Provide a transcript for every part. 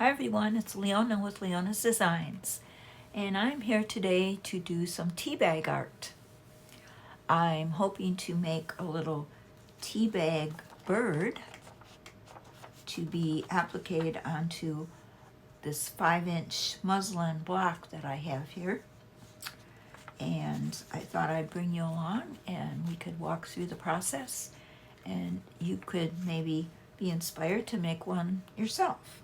Hi everyone, it's Leona with Leona's Designs, and I'm here today to do some tea bag art. I'm hoping to make a little tea bag bird to be appliqued onto this 5-inch muslin block that I have here. And I thought I'd bring you along and we could walk through the process and you could maybe be inspired to make one yourself.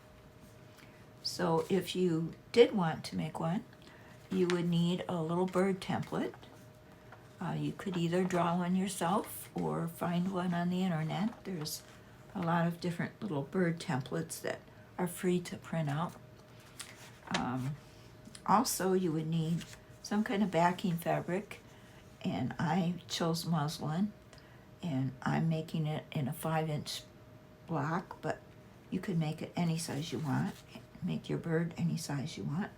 So if you did want to make one, you would need a little bird template. You could either draw one yourself or find one on the internet. There's a lot of different little bird templates that are free to print out. Also, you would need some kind of backing fabric, and I chose muslin, and I'm making it in a 5-inch block, but you could make it any size you want. Make your bird any size you want.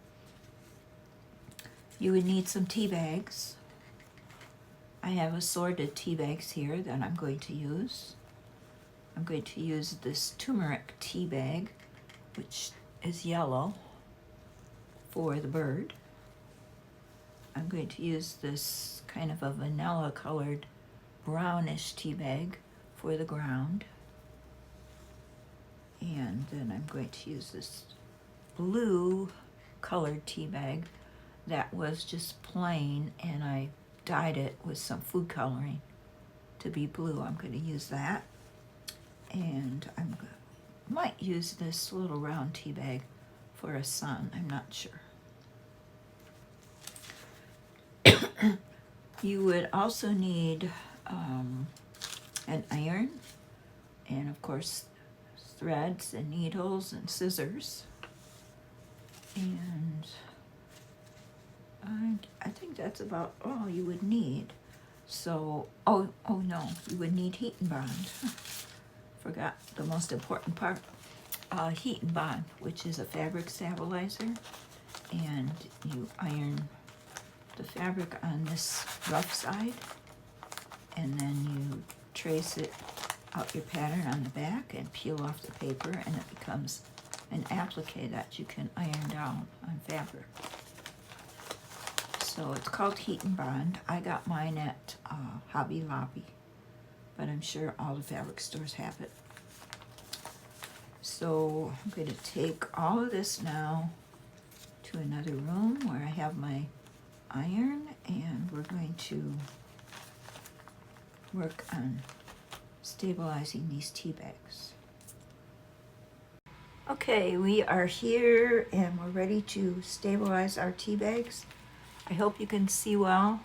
You would need some tea bags. I have assorted tea bags here that I'm going to use. I'm going to use this turmeric tea bag, which is yellow, for the bird. I'm going to use this kind of a vanilla colored brownish tea bag for the ground. And then I'm going to use this blue colored tea bag that was just plain, and I dyed it with some food coloring to be blue. I'm going to use that, and I might use this little round tea bag for a sun. I'm not sure. You would also need an iron, and of course threads and needles and scissors. And I think that's about all you would need. So, oh no, you would need heat and bond. Forgot the most important part. Heat and bond, which is a fabric stabilizer, and you iron the fabric on this rough side, and then you trace it out your pattern on the back and peel off the paper, and it becomes an applique that you can iron down on fabric. So it's called Heat and Bond. I got mine at Hobby Lobby, but I'm sure all the fabric stores have it. So I'm going to take all of this now to another room where I have my iron, and we're going to work on stabilizing these tea bags. Okay, we are here and we're ready to stabilize our tea bags. I hope you can see well.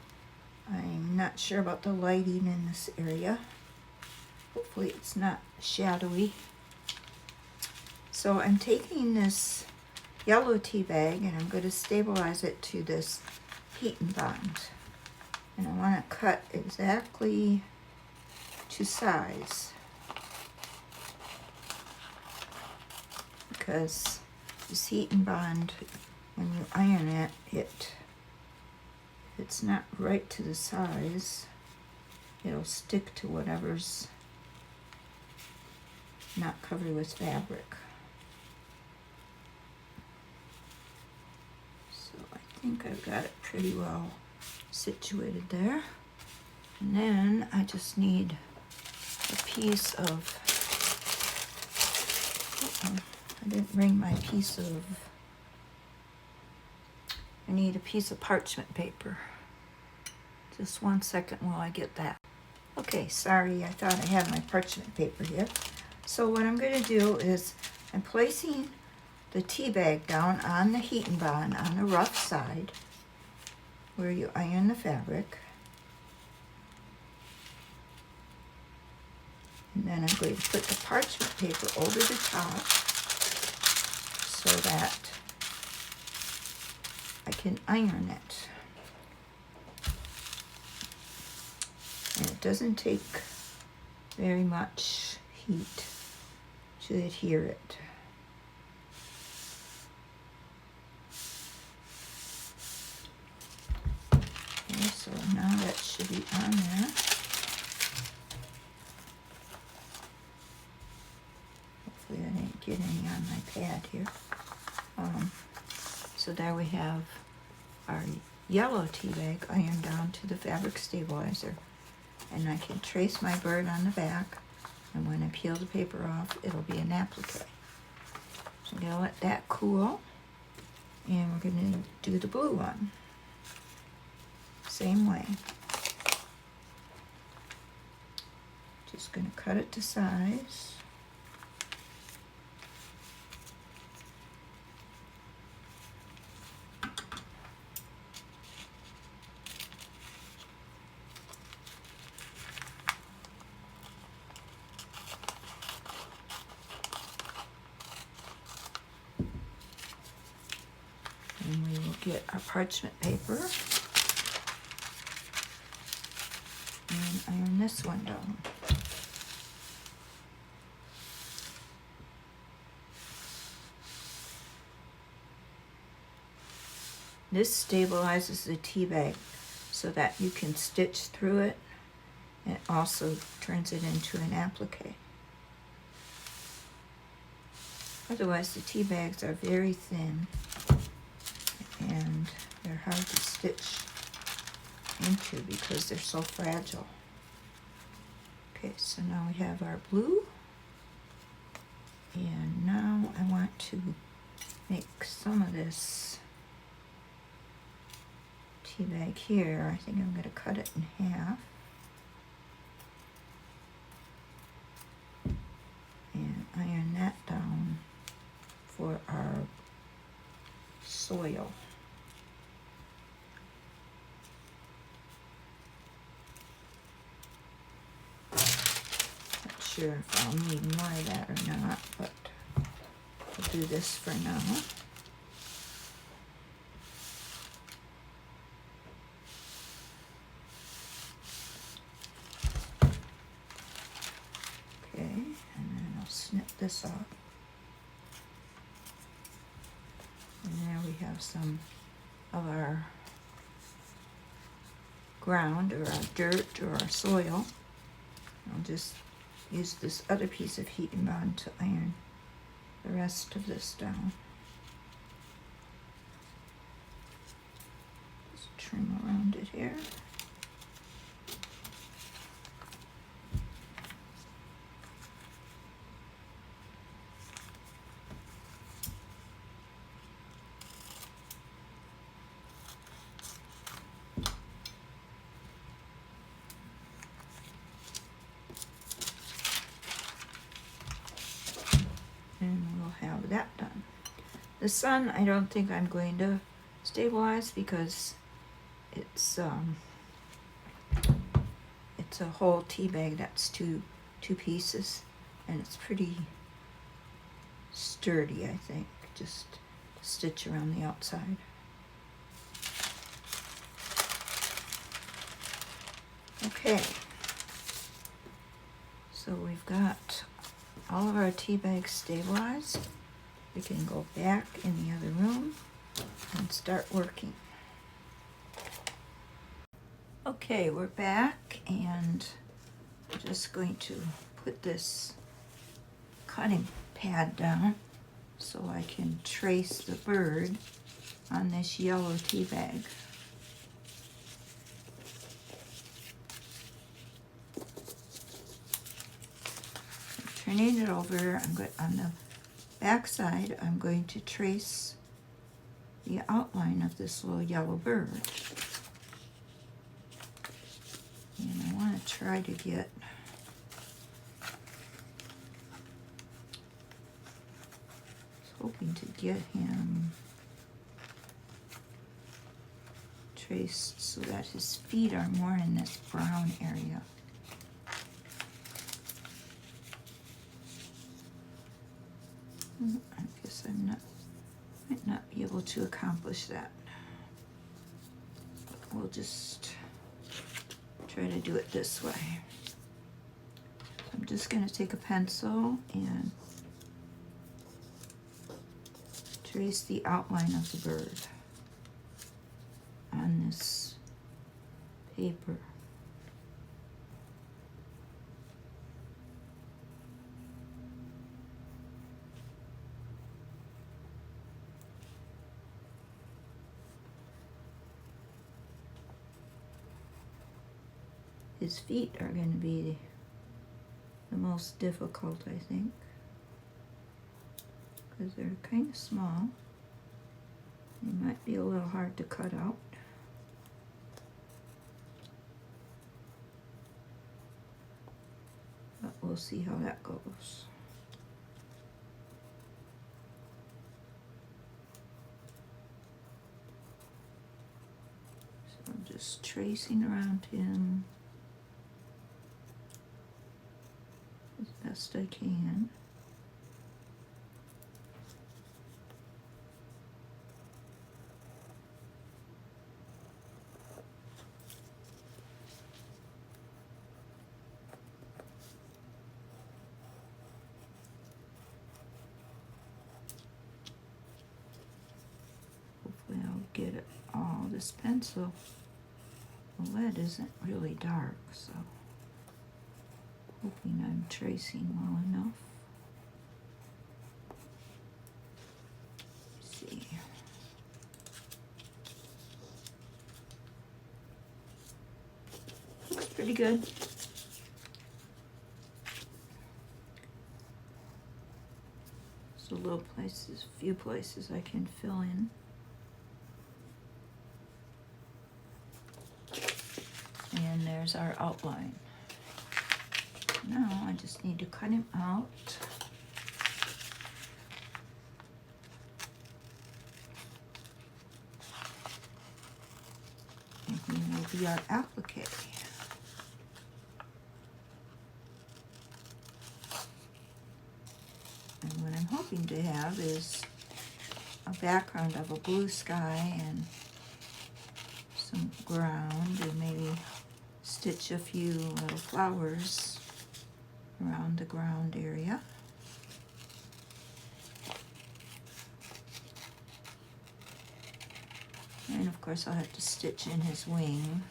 I'm not sure about the lighting in this area. Hopefully it's not shadowy. So I'm taking this yellow tea bag and I'm going to stabilize it to this heat and bond. And I want to cut exactly to size, because this heat and bond, when you iron it, it's not right to the size. It'll stick to whatever's not covered with fabric. So I think I've got it pretty well situated there. And then I just need a piece of, I didn't bring my piece of, I need a piece of parchment paper. Just 1 second while I get that. Okay, sorry, I thought I had my parchment paper here. So what I'm going to do is I'm placing the tea bag down on the heat and bond on the rough side where you iron the fabric. And then I'm going to put the parchment paper over the top so that I can iron it. And it doesn't take very much heat to adhere it. Okay, so now that should be on there. Hopefully I didn't get any on my pad here. So there we have our yellow tea bag ironed down to the fabric stabilizer. And I can trace my bird on the back, and when I peel the paper off, it'll be an applique. So I'm gonna let that cool, and we're gonna do the blue one. Same way. Just gonna cut it to size. And we will get our parchment paper and iron this one down. This stabilizes the tea bag so that you can stitch through it. It also turns it into an applique. Otherwise, the tea bags are very thin and they're hard to stitch into because they're so fragile. Okay, so now we have our blue. And now I want to make some of this tea bag here. I think I'm going to cut it in half. And iron that down for our soil. Not sure if I'll need more of that or not, but I'll do this for now. Okay, and then I'll snip this off. And there we have some of our ground or our dirt or our soil. I'll just use this other piece of heating bond to iron the rest of this down. Just trim around it here. And we'll have that done. The sun, I don't think I'm going to stabilize because it's a whole tea bag that's two pieces, and it's pretty sturdy, I think. Just stitch around the outside. Okay, so we've got all of our tea bags stabilized. We can go back in the other room and start working. Okay, we're back, and I'm just going to put this cutting pad down so I can trace the bird on this yellow tea bag. Turning it over, on the back side, I'm going to trace the outline of this little yellow bird. And I want to try to get hoping to get him traced so that his feet are more in this brown area. I guess might not be able to accomplish that. But we'll just try to do it this way. I'm just going to take a pencil and trace the outline of the bird on this paper. His feet are going to be the most difficult, I think, because they're kind of small. They might be a little hard to cut out. But we'll see how that goes. So I'm just tracing around him as best I can. Hopefully I'll get it all. This pencil, the lead isn't really dark, so hoping I'm tracing well enough. Let's see. Looks pretty good. So little places, few places I can fill in. And there's our outline. Now I just need to cut him out. And he will be our applique. And what I'm hoping to have is a background of a blue sky and some ground, and maybe stitch a few little flowers around the ground area. And of course I'll have to stitch in his wing,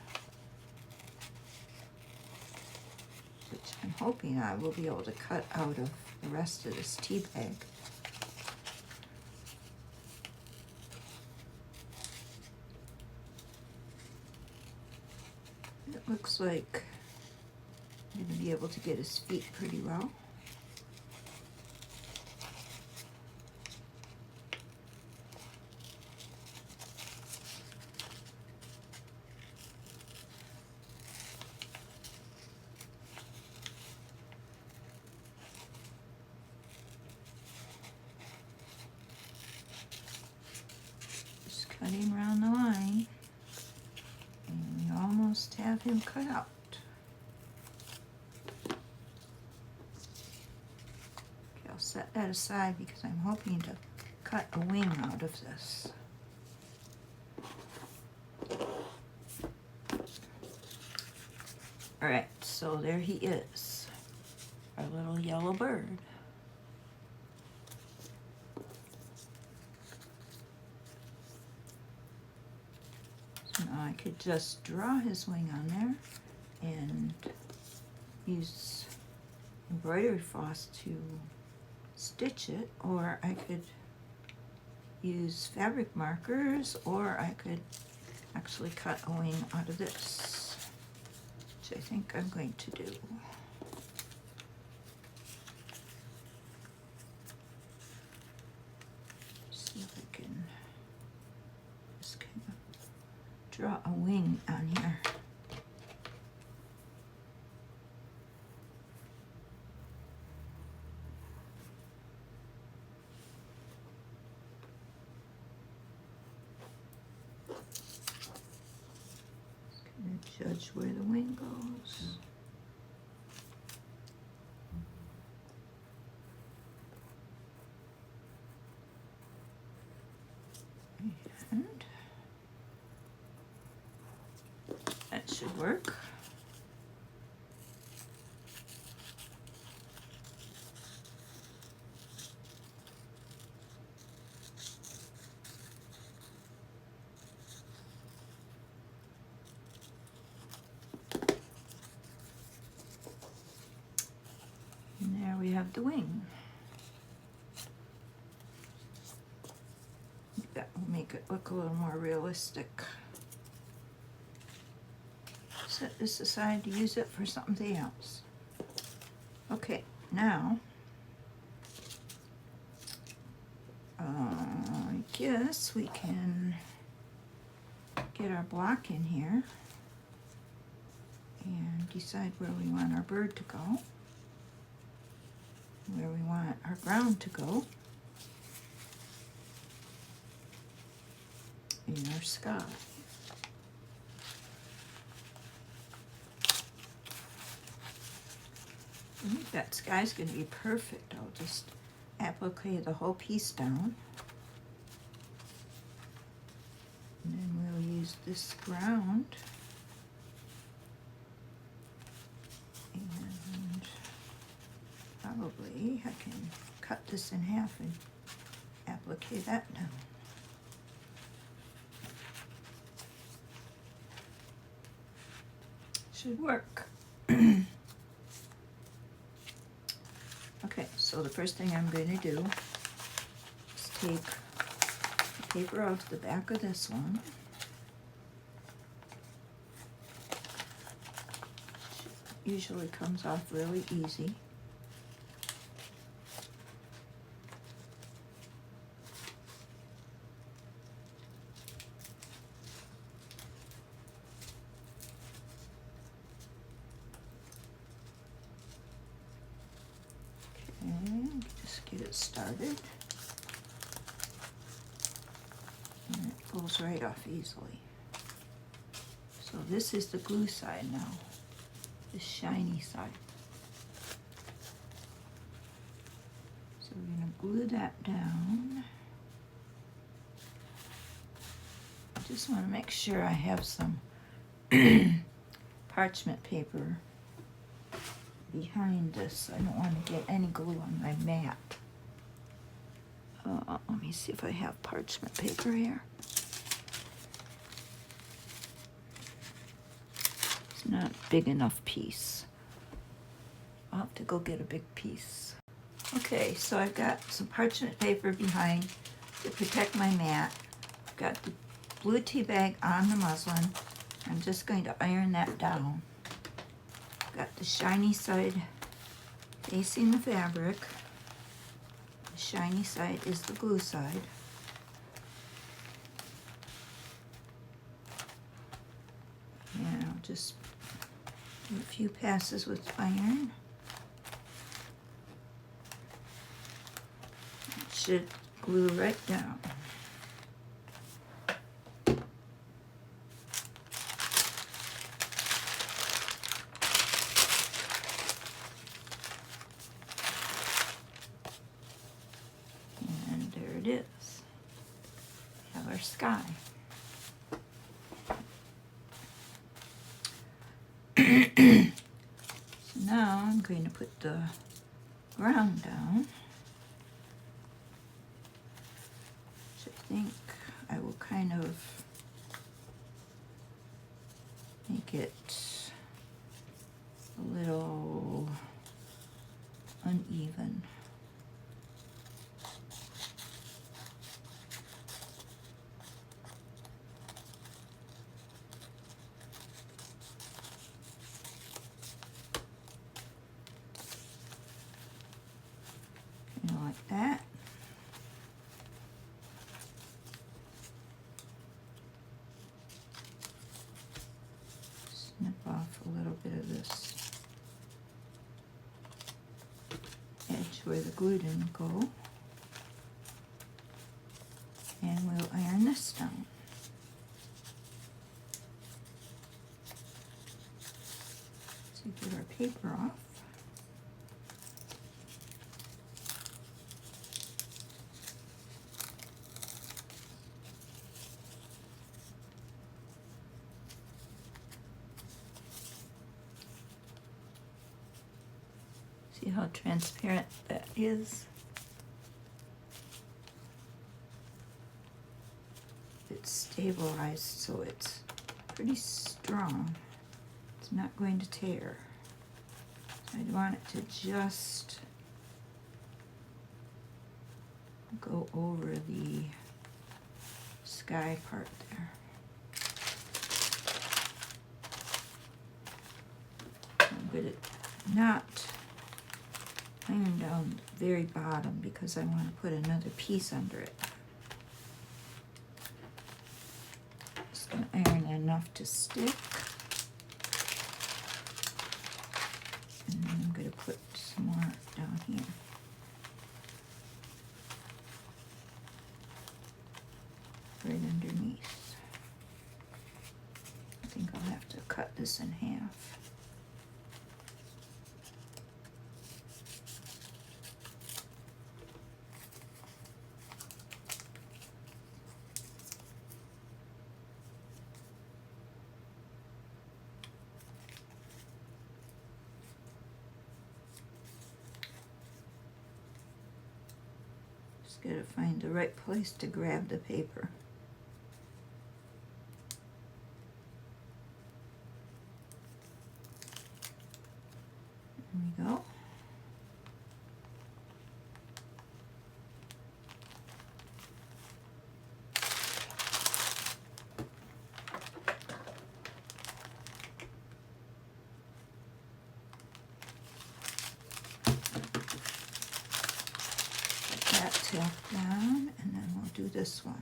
which I'm hoping I will be able to cut out of the rest of this tea bag. It looks like I'm going to be able to get his feet pretty well. Just cutting around the line. And we almost have him cut out. Okay, I'll set that aside because I'm hoping to cut a wing out of this. Alright, so there he is, our little yellow bird. So now I could just draw his wing on there and use embroidery floss to stitch it, or I could use fabric markers, or I could actually cut a wing out of this, which I think I'm going to do. See if I can just kind of draw a wing on here. Judge where the wing goes. And that should work. We have the wing. That will make it look a little more realistic. So set this aside to use it for something else. Okay, now I guess we can get our block in here and decide where we want our bird to go, where we want our ground to go in our sky. I think that sky's going to be perfect. I'll just applique the whole piece down. And then we'll use this ground. And probably I can cut this in half and applique that down. Should work. Okay, so the first thing I'm going to do is take the paper out to the back of this one. Usually comes off really easy. Just get it started. And it pulls right off easily. So this is the glue side now, the shiny side. So we're going to glue that down. I just want to make sure I have some parchment paper behind this. I don't want to get any glue on my mat. Let me see if I have parchment paper here. It's not a big enough piece. I'll have to go get a big piece. Okay, so I've got some parchment paper behind to protect my mat. I've got the blue tea bag on the muslin. I'm just going to iron that down. Got the shiny side facing the fabric. The shiny side is the glue side. And I'll just do a few passes with iron. It should glue right down. It is. We have our sky. So now I'm going to put the ground down, which I think I will kind of make it a little uneven. Like that. Snip off a little bit of this edge where the glue didn't go. And we'll iron this down. So get our paper off. See how transparent that is? It's stabilized, so it's pretty strong. It's not going to tear. So I want it to just go over the sky part there. not iron down the very bottom because I want to put another piece under it. Just going to iron enough to stick. And then I'm going to put some more down here. Right underneath. I think I'll have to cut this in half. Just gotta find the right place to grab the paper. There we go. Put that tack down, and then we'll do this one.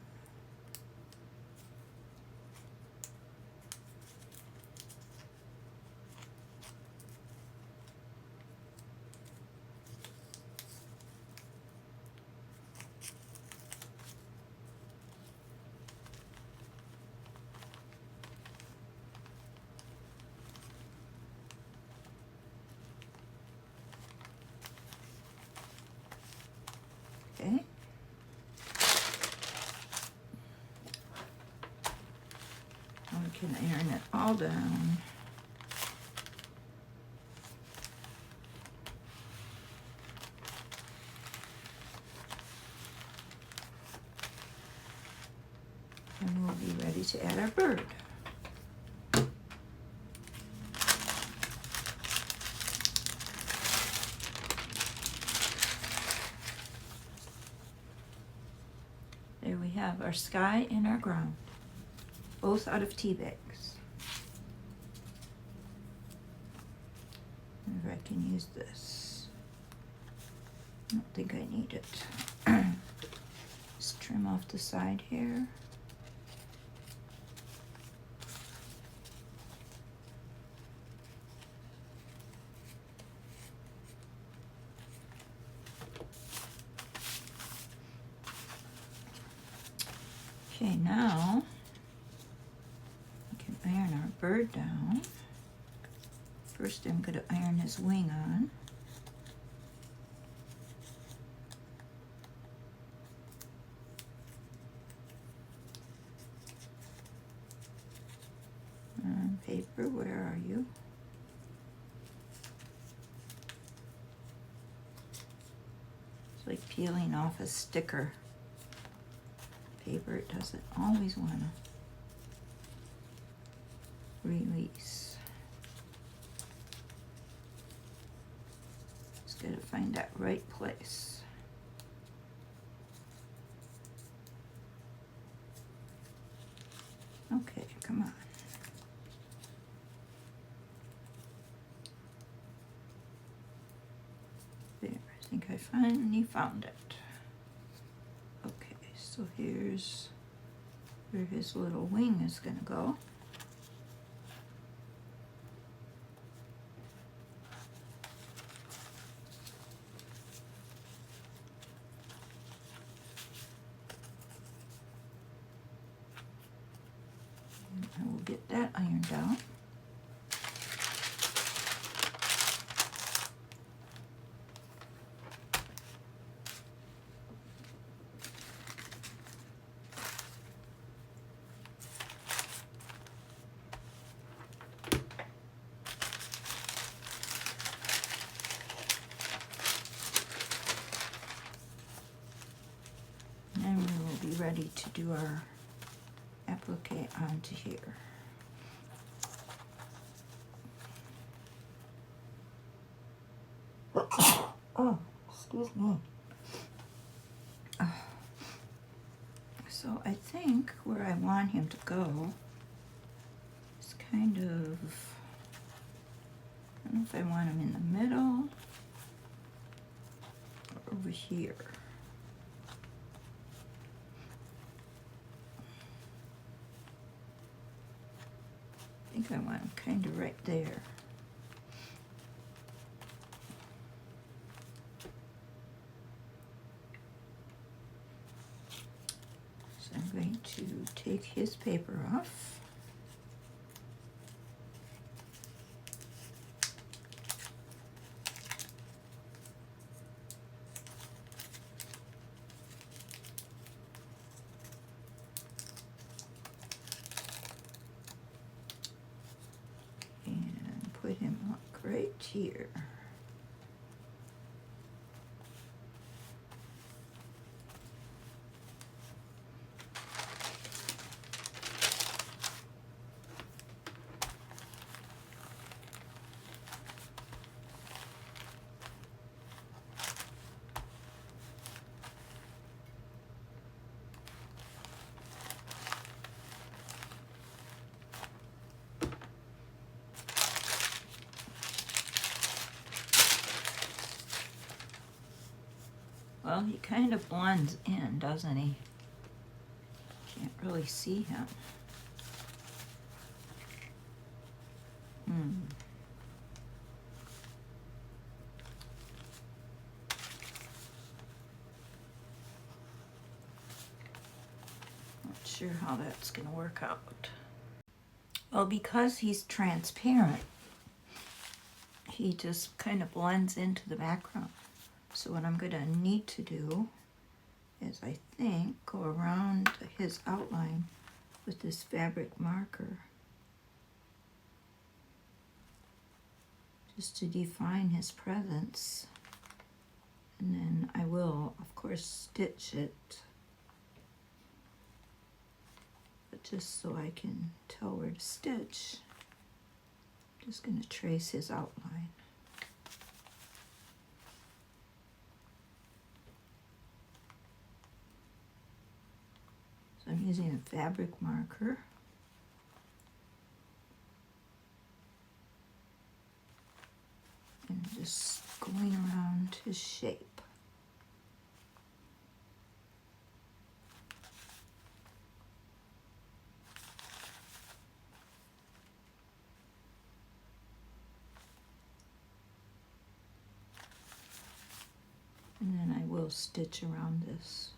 Okay. Now we can iron it all down. And we'll be ready to add our bird. There we have our sky and our ground, both out of tea bags. If I can use this. I don't think I need it. Just trim off the side here. Okay, now we can iron our bird down. First I'm going to iron his wing on. Paper, where are you? It's like peeling off a sticker. Paper, it doesn't always want to release. Just got to find that right place. Okay, come on. There, I think I finally found it. Okay, so here's where his little wing is going to go. And I will get that ironed out. And we will be ready to do our applique onto here. Oh, excuse me. So I think where I want him to go is kind of don't know if I want them in the middle or over here. I think I want them kind of right there. So I'm going to take his paper off. And put him like right here. Well, he kind of blends in, doesn't he? Can't really see him. Not sure how that's going to work out. Well, because he's transparent, he just kind of blends into the background. So what I'm going to need to do is, I think, go around his outline with this fabric marker just to define his presence. And then I will, of course, stitch it, but just so I can tell where to stitch, I'm just going to trace his outline. So I'm using a fabric marker. And just going around his shape. And then I will stitch around this.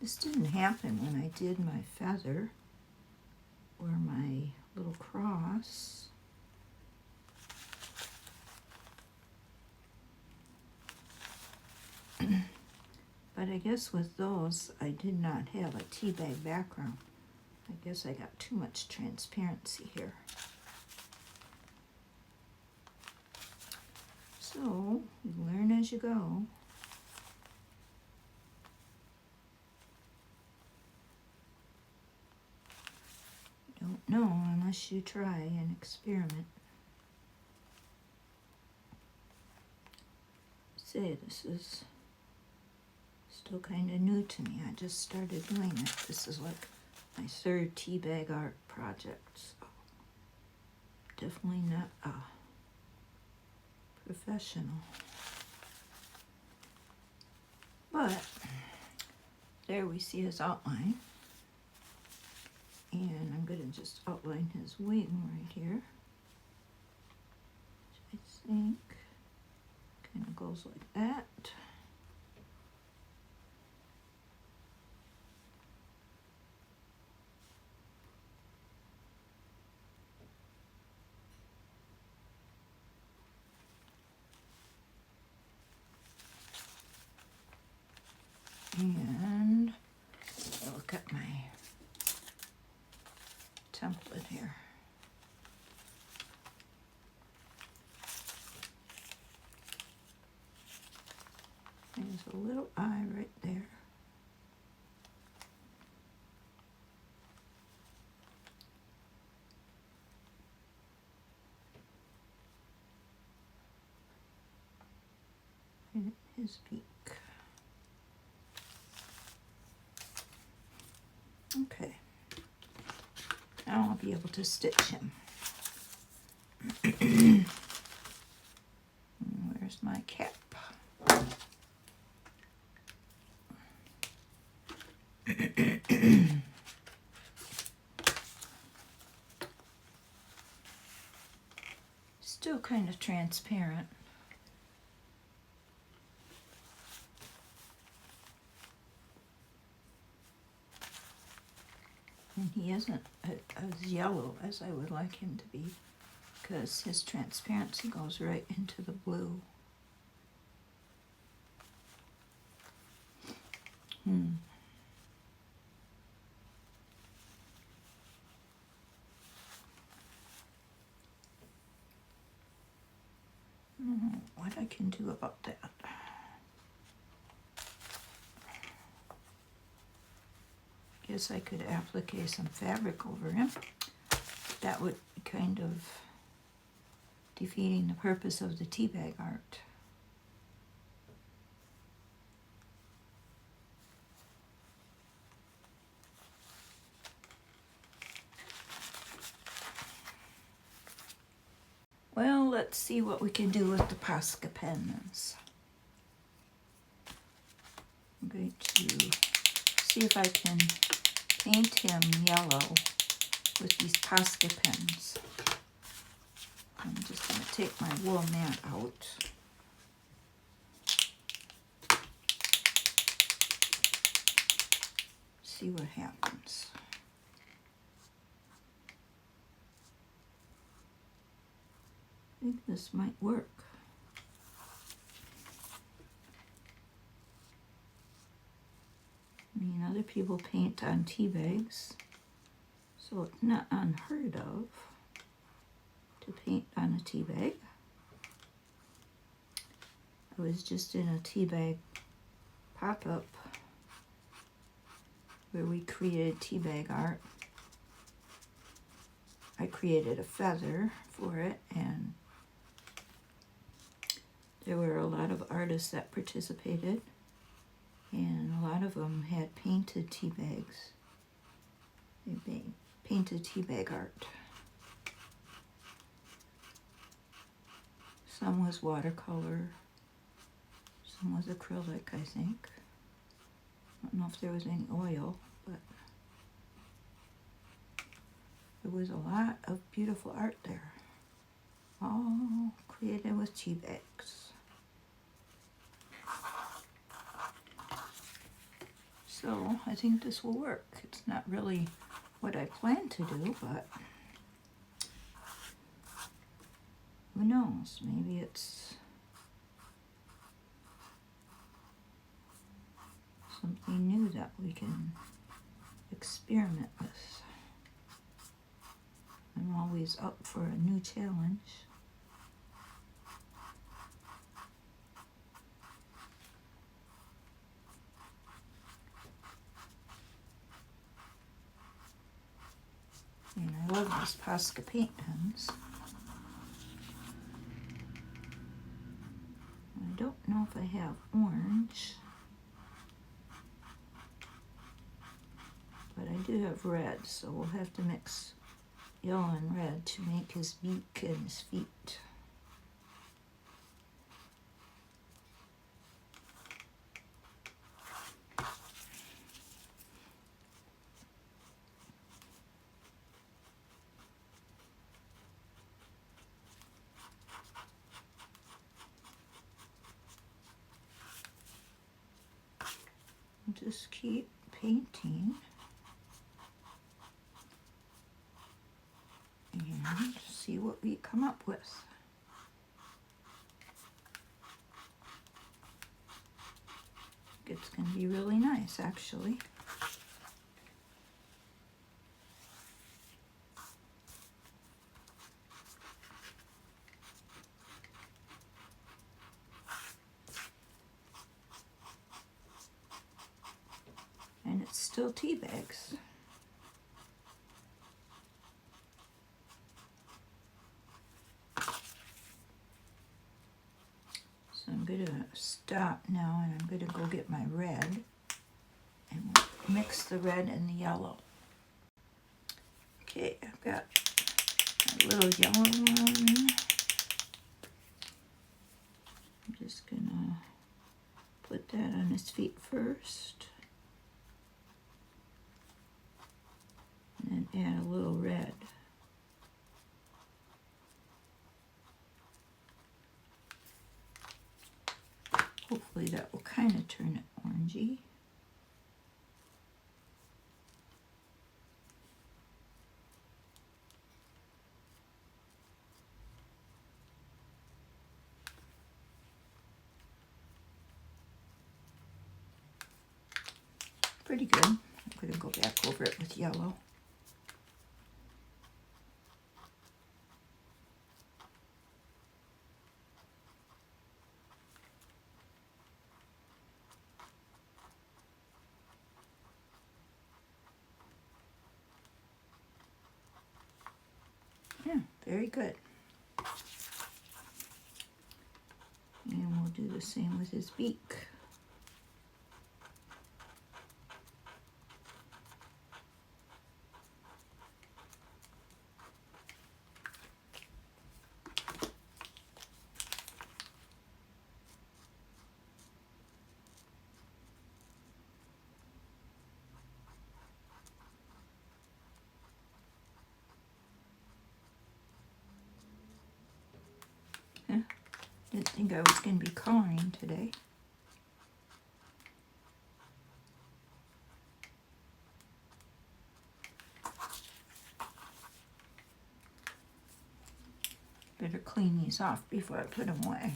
This didn't happen when I did my feather or my little cross. But I guess with those, I did not have a tea bag background. I guess I got too much transparency here. So, you learn as you go. Don't know unless you try and experiment. Say, this is still kind of new to me. I just started doing it. This is like my third tea bag art project. So definitely not a professional. But there we see his outline. And I'm going to just outline his wing right here. Which I think kind of goes like that. And look at my template here. There's a little eye right there. And his beak. be able to stitch him. Where's my cap? Still kind of transparent. And he isn't as yellow as I would like him to be, because his transparency goes right into the blue. What I can do about that. Guess I could applique some fabric over him. That would be kind of defeating the purpose of the tea bag art. Well, let's see what we can do with the Posca pens. I'm going to see if I can paint him yellow with these Posca pens. I'm just going to take my wool mat out. See what happens. I think this might work. I mean, other people paint on tea bags, so it's not unheard of to paint on a tea bag. I was just in a tea bag pop-up where we created tea bag art. I created a feather for it, and there were a lot of artists that participated, and a lot of them had painted tea bags. They painted tea bag art. Some was watercolor, some was acrylic, I think. I don't know if there was any oil, but there was a lot of beautiful art there, all created with tea bags. So I think this will work. It's not really what I planned to do, but who knows? Maybe it's something new that we can experiment with. I'm always up for a new challenge. And I love these Posca paint pens. I don't know if I have orange, but I do have red, so we'll have to mix yellow and red to make his beak and his feet. Just keep painting and see what we come up with. It's going to be really nice, actually. And it's still tea bags. So I'm going to stop now, and I'm going to go get my red and mix the red and the yellow. Okay, I've got a little yellow one. I'm just gonna put that on his feet first. And then add a little red. Hopefully that will kind of turn it orangey. Pretty good. I'm going to go back over it with yellow. Yeah, very good. And we'll do the same with his beak. Yeah, didn't think I was going to be coloring today. Better clean these off before I put them away.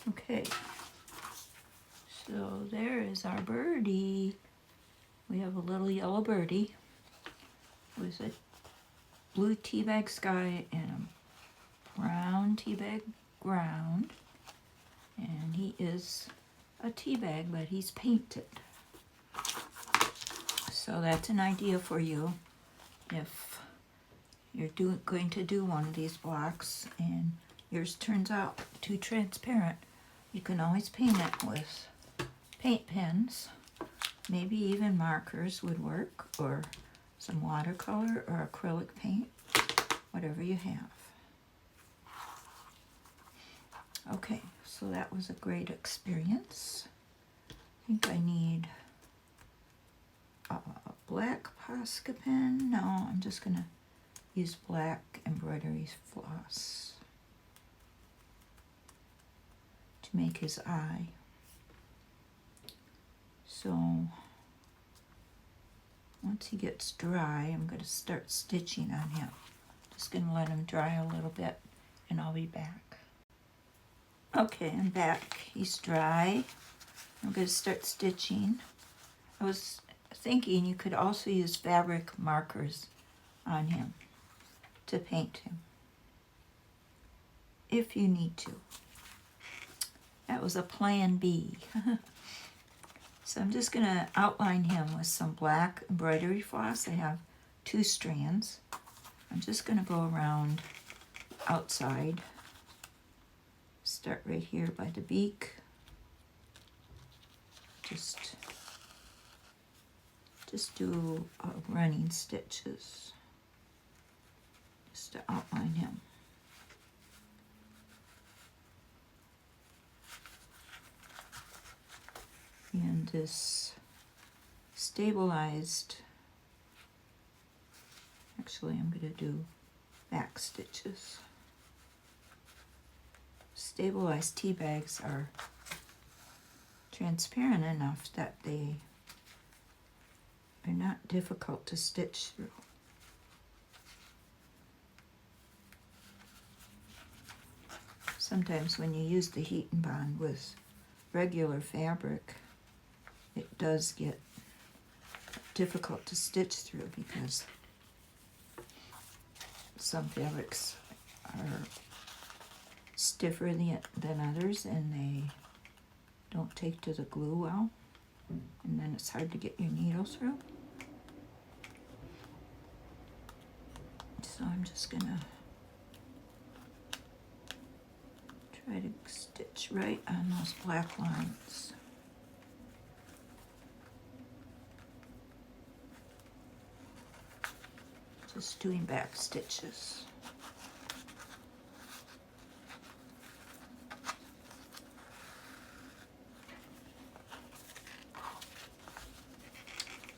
Okay, so there is our birdie. We have a little yellow birdie with a blue tea bag sky and a brown tea bag ground. And he is a tea bag, but he's painted. So that's an idea for you. If you're going to do one of these blocks and yours turns out too transparent, you can always paint it with paint pens. Maybe even markers would work, or some watercolor or acrylic paint, whatever you have. Okay, so that was a great experience. I think I need a black Posca pen. No, I'm just gonna use black embroidery floss to make his eye. So once he gets dry, I'm going to start stitching on him. Just going to let him dry a little bit and I'll be back. Okay, I'm back. He's dry. I'm going to start stitching. I was thinking you could also use fabric markers on him to paint him, if you need to. That was a plan B. So I'm just going to outline him with some black embroidery floss. I have 2 strands. I'm just going to go around outside. Start right here by the beak. Just do running stitches just to outline him. And this stabilized, actually I'm going to do back stitches. Stabilized tea bags are transparent enough that they are not difficult to stitch through. Sometimes when you use the heat and bond with regular fabric, it does get difficult to stitch through because some fabrics are stiffer than others and they don't take to the glue well, and then it's hard to get your needle through. So I'm just gonna Try to stitch right on those black lines. Just doing back stitches.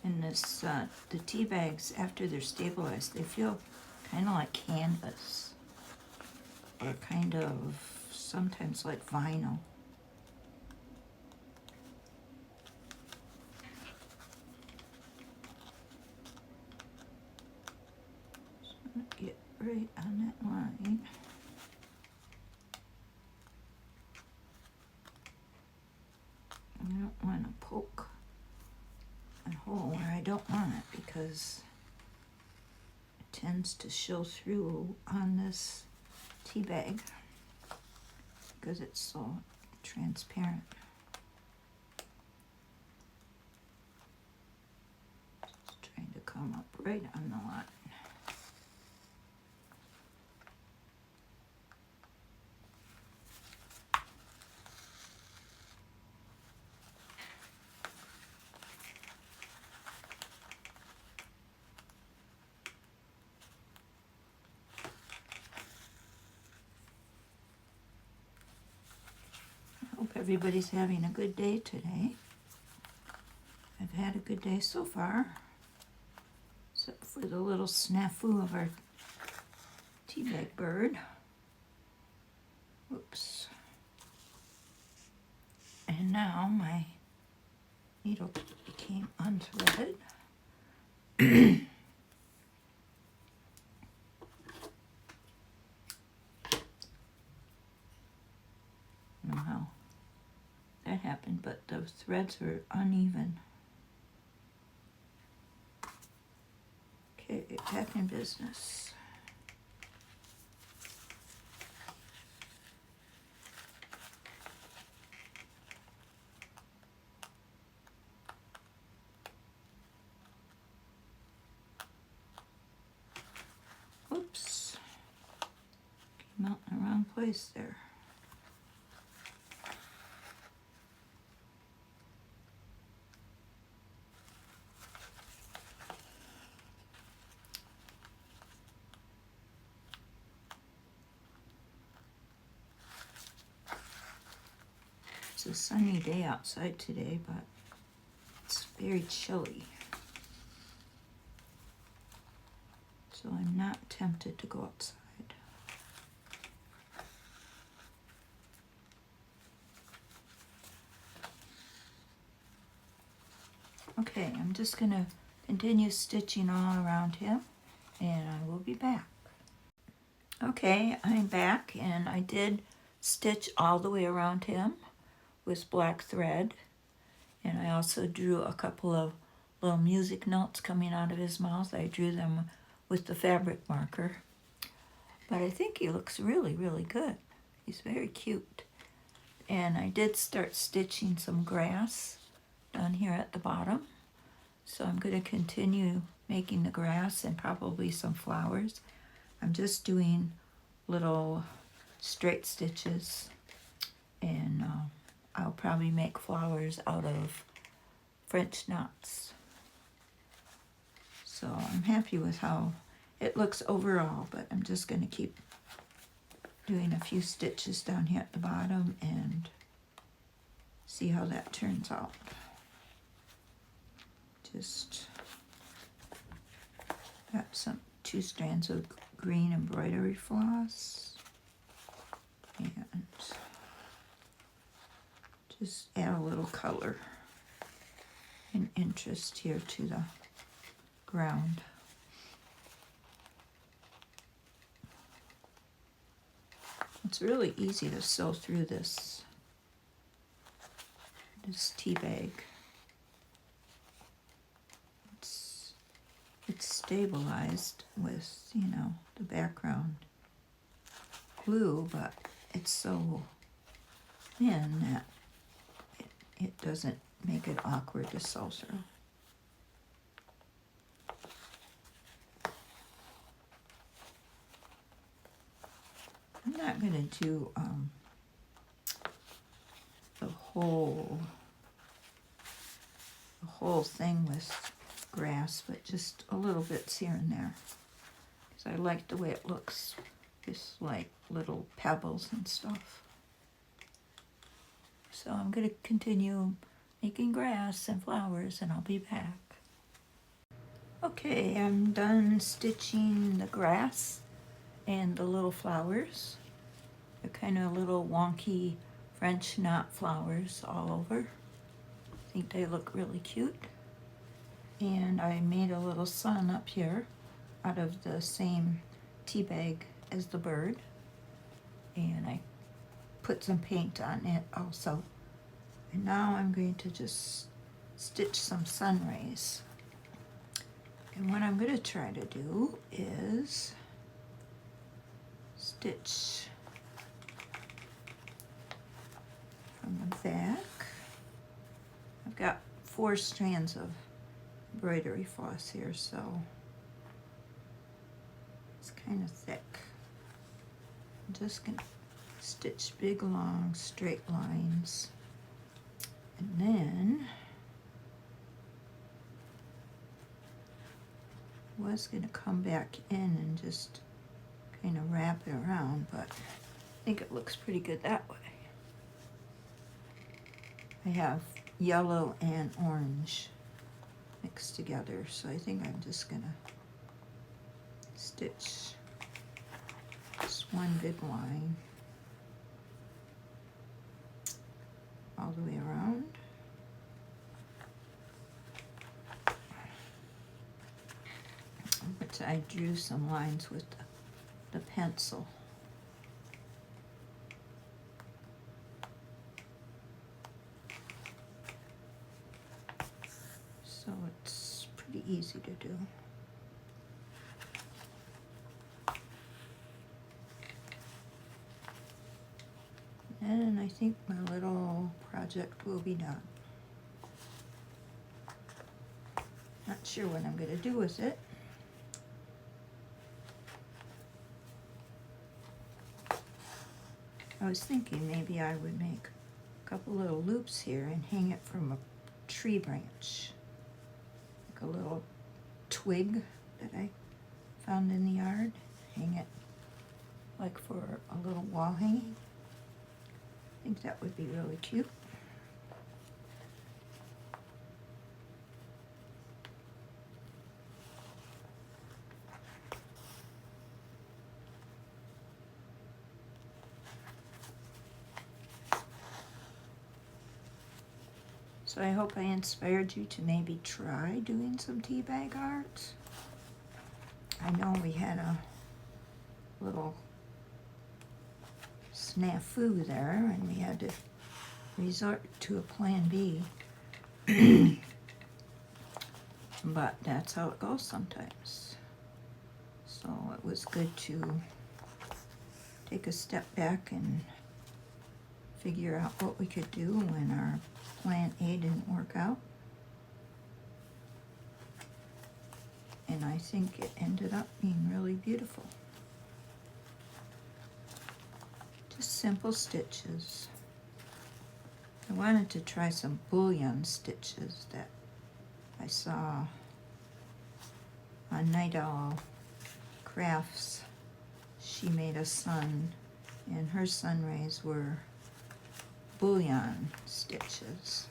And this, the tea bags, after they're stabilized, they feel kind of like canvas, or kind of sometimes like vinyl. So get right on that line. I don't want to poke a hole where I don't want it, because it tends to show through on this tea bag because it's so transparent. Just trying to come up right on the line. Hope everybody's having a good day today. I've had a good day so far, except for the little snafu of our tea bag bird. Whoops. And now my needle became unthreaded. I don't know how that happened, but the threads are uneven. Okay, back in business. Oops. Came out in the wrong place there. It's a sunny day outside today, but it's very chilly. So I'm not tempted to go outside. Okay, I'm just going to continue stitching all around him, and I will be back. Okay, I'm back, and I did stitch all the way around him with black thread, and I also drew a couple of little music notes coming out of his mouth. I drew them with the fabric marker, but I think he looks really, really good. He's very cute. And I did start stitching some grass down here at the bottom, so I'm going to continue making the grass and probably some flowers. I'm just doing little straight stitches, and I'll probably make flowers out of French knots. So I'm happy with how it looks overall, but I'm just going to keep doing a few stitches down here at the bottom and see how that turns out. Just got some 2 strands of green embroidery floss, and just add a little color and interest here to the ground. It's really easy to sew through this tea bag. It's stabilized with, you know, the background blue, but it's so thin that it doesn't make it awkward to sew through. I'm not going to do whole thing with grass, but just a little bits here and there. Because I like the way it looks, just like little pebbles and stuff. So I'm going to continue making grass and flowers, and I'll be back. Okay, I'm done stitching the grass and the little flowers. They're kind of little wonky French knot flowers all over. I think they look really cute. And I made a little sun up here out of the same tea bag as the bird. And I put some paint on it also. And now I'm going to just stitch some sun rays. And what I'm going to try to do is stitch from the back. I've got 4 strands of embroidery floss here, so it's kind of thick. I'm just going to stitch big, long, straight lines. And then I was going to come back in and just kind of wrap it around, but I think it looks pretty good that way. I have yellow and orange mixed together, so I think I'm just going to stitch just one big line all the way around. But I drew some lines with the pencil. So it's pretty easy to do. And I think my little project will be done. Not sure what I'm going to do with it. I was thinking maybe I would make a couple little loops here and hang it from a tree branch. Like a little twig that I found in the yard. Hang it like for a little wall hanging. I think that would be really cute. So I hope I inspired you to maybe try doing some tea bag art. I know we had a little snafu there and we had to resort to a plan B. But that's how it goes sometimes. So it was good to take a step back and figure out what we could do when our plan A didn't work out. And I think it ended up being really beautiful. Just simple stitches. I wanted to try some bullion stitches that I saw on Night Owl Crafts. She made a sun, and her sun rays were bullion stitches.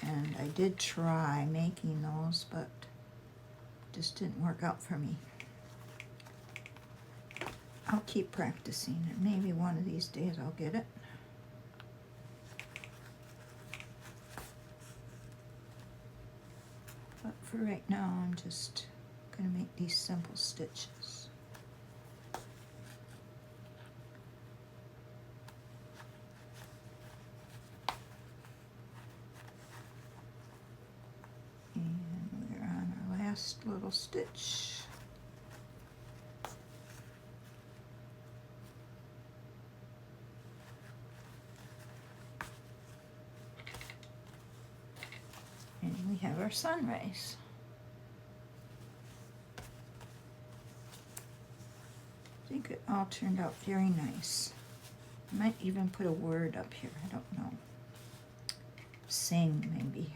And I did try making those, but it just didn't work out for me. I'll keep practicing, and maybe one of these days I'll get it. But for right now, I'm just going to make these simple stitches. And we're on our last little stitch. And we have our sun rays. I think it all turned out very nice. I might even put a word up here, I don't know. sing maybe.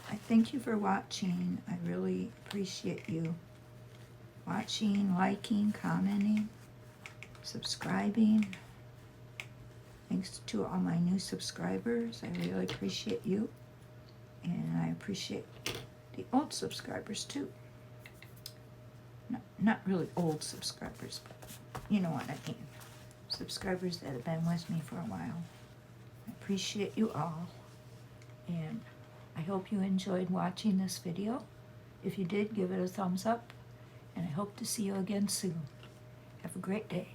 I thank you for watching. I really appreciate you watching, liking, commenting, subscribing. Thanks to all my new subscribers. I really appreciate you. And I appreciate the old subscribers too. Not really old subscribers, but you know what I mean. Subscribers that have been with me for a while. I appreciate you all. And I hope you enjoyed watching this video. If you did, give it a thumbs up. And I hope to see you again soon. Have a great day.